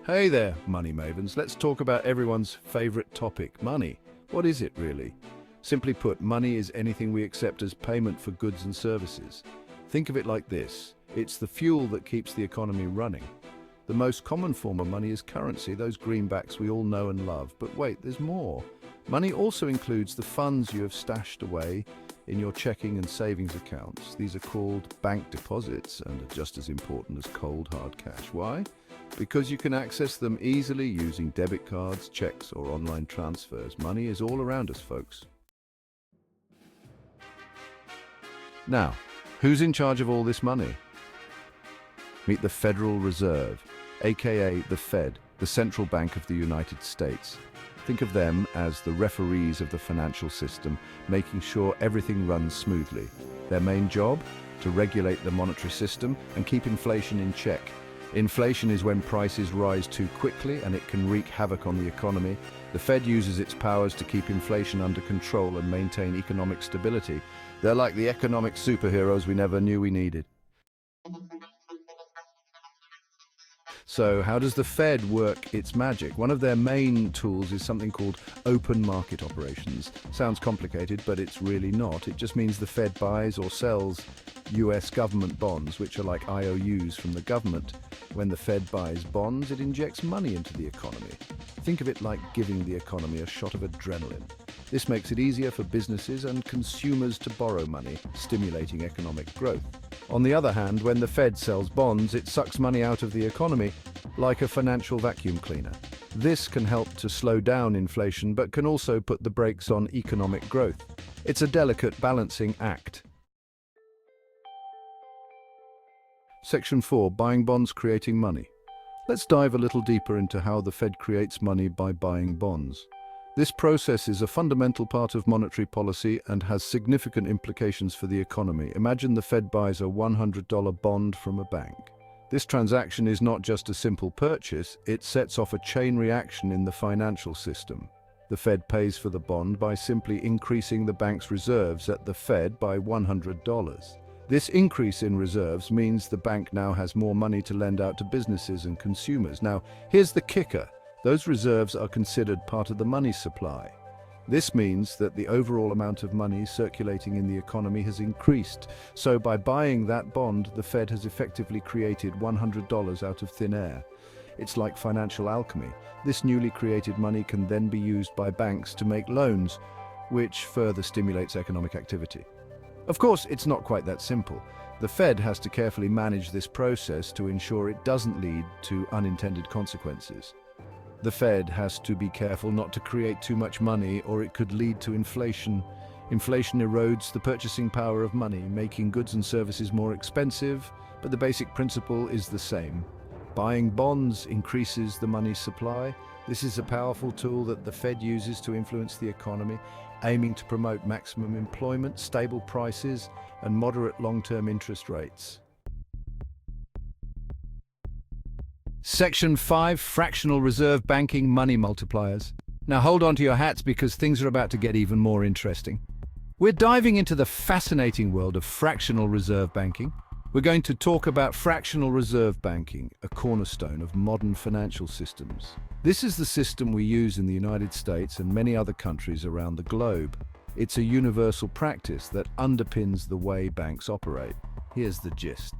Hey there, money mavens. Let's talk about everyone's favorite topic, money. What is it really? Simply put, money is anything we accept as payment for goods and services. Think of it like this. It's the fuel that keeps the economy running. The most common form of money is currency, those greenbacks we all know and love. But wait, there's more. Money also includes the funds you have stashed away in your checking and savings accounts. These are called bank deposits and are just as important as cold hard cash. Why? Because you can access them easily using debit cards, checks, or online transfers. Money is all around us, folks. Now, who's in charge of all this money? Meet the Federal Reserve, aka the Fed, the central bank of the United States. Think of them as the referees of the financial system, making sure everything runs smoothly. Their main job? To regulate the monetary system and keep inflation in check. Inflation is when prices rise too quickly and it can wreak havoc on the economy. The Fed uses its powers to keep inflation under control and maintain economic stability. They're like the economic superheroes we never knew we needed. So how does the Fed work its magic? One of their main tools is something called open market operations. Sounds complicated, but it's really not. It just means the Fed buys or sells US government bonds, which are like IOUs from the government. When the Fed buys bonds, it injects money into the economy. Think of it like giving the economy a shot of adrenaline. This makes it easier for businesses and consumers to borrow money, stimulating economic growth. On the other hand, when the Fed sells bonds, it sucks money out of the economy like a financial vacuum cleaner. This can help to slow down inflation, but can also put the brakes on economic growth. It's a delicate balancing act. Section 4. Buying bonds, creating money. Let's dive a little deeper into how the Fed creates money by buying bonds. This process is a fundamental part of monetary policy and has significant implications for the economy. Imagine the Fed buys a $100 bond from a bank. This transaction is not just a simple purchase, it sets off a chain reaction in the financial system. The Fed pays for the bond by simply increasing the bank's reserves at the Fed by $100. This increase in reserves means the bank now has more money to lend out to businesses and consumers. Now, here's the kicker. Those reserves are considered part of the money supply. This means that the overall amount of money circulating in the economy has increased. So by buying that bond, the Fed has effectively created $100 out of thin air. It's like financial alchemy. This newly created money can then be used by banks to make loans, which further stimulates economic activity. Of course, it's not quite that simple. The Fed has to carefully manage this process to ensure it doesn't lead to unintended consequences. The Fed has to be careful not to create too much money, or it could lead to inflation. Inflation erodes the purchasing power of money, making goods and services more expensive, but the basic principle is the same. Buying bonds increases the money supply. This is a powerful tool that the Fed uses to influence the economy, aiming to promote maximum employment, stable prices, and moderate long-term interest rates. Section 5. Fractional reserve banking money multipliers. Now hold on to your hats because things are about to get even more interesting. We're diving into the fascinating world of fractional reserve banking. We're going to talk about fractional reserve banking, a cornerstone of modern financial systems. This is the system we use in the United States and many other countries around the globe. It's a universal practice that underpins the way banks operate. Here's the gist.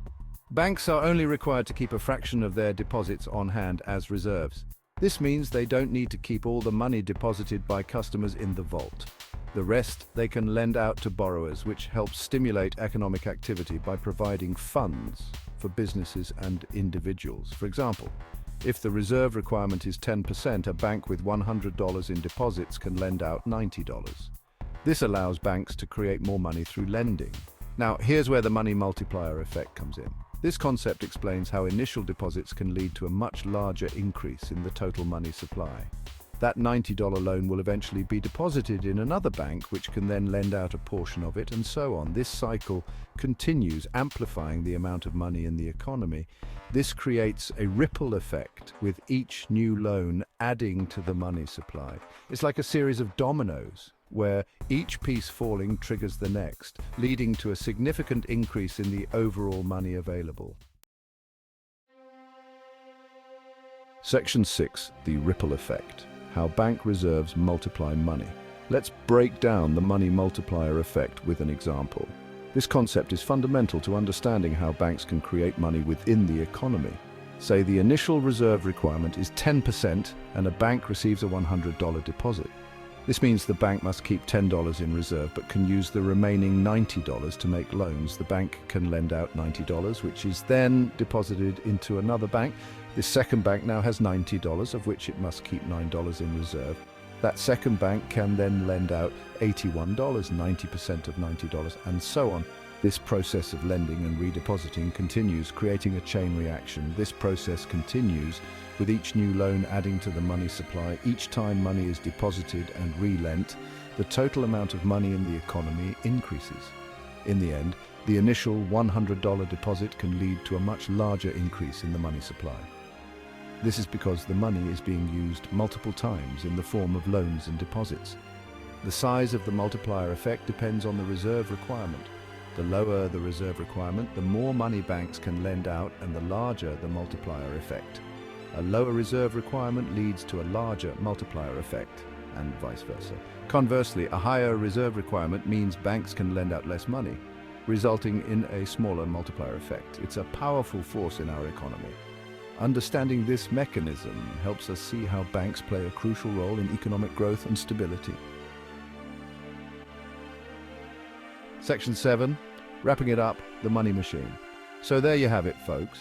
Banks are only required to keep a fraction of their deposits on hand as reserves. This means they don't need to keep all the money deposited by customers in the vault. The rest they can lend out to borrowers, which helps stimulate economic activity by providing funds for businesses and individuals. For example, if the reserve requirement is 10%, a bank with $100 in deposits can lend out $90. This allows banks to create more money through lending. Now, here's where the money multiplier effect comes in. This concept explains how initial deposits can lead to a much larger increase in the total money supply. That $90 loan will eventually be deposited in another bank, which can then lend out a portion of it, and so on. This cycle continues, amplifying the amount of money in the economy. This creates a ripple effect, with each new loan adding to the money supply. It's like a series of dominoes, where each piece falling triggers the next, leading to a significant increase in the overall money available. Section 6, the ripple effect. How bank reserves multiply money. Let's break down the money multiplier effect with an example. This concept is fundamental to understanding how banks can create money within the economy. Say the initial reserve requirement is 10% and a bank receives a $100 deposit. This means the bank must keep $10 in reserve but can use the remaining $90 to make loans. The bank can lend out $90, which is then deposited into another bank. This second bank now has $90, of which it must keep $9 in reserve. That second bank can then lend out $81, 90% of $90, and so on. This process of lending and redepositing continues, creating a chain reaction. This process continues with each new loan adding to the money supply. Each time money is deposited and relent, the total amount of money in the economy increases. In the end, the initial $100 deposit can lead to a much larger increase in the money supply. This is because the money is being used multiple times in the form of loans and deposits. The size of the multiplier effect depends on the reserve requirement. The lower the reserve requirement, the more money banks can lend out and the larger the multiplier effect. A lower reserve requirement leads to a larger multiplier effect, and vice versa. Conversely, a higher reserve requirement means banks can lend out less money, resulting in a smaller multiplier effect. It's a powerful force in our economy. Understanding this mechanism helps us see how banks play a crucial role in economic growth and stability. Section 7, wrapping it up, the money machine. So there you have it, folks.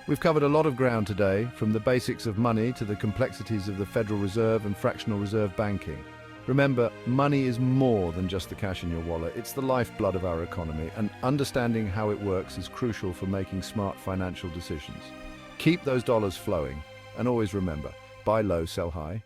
We've covered a lot of ground today, from the basics of money to the complexities of the Federal Reserve and fractional reserve banking. Remember, money is more than just the cash in your wallet. It's the lifeblood of our economy, and understanding how it works is crucial for making smart financial decisions. Keep those dollars flowing, and always remember, buy low, sell high.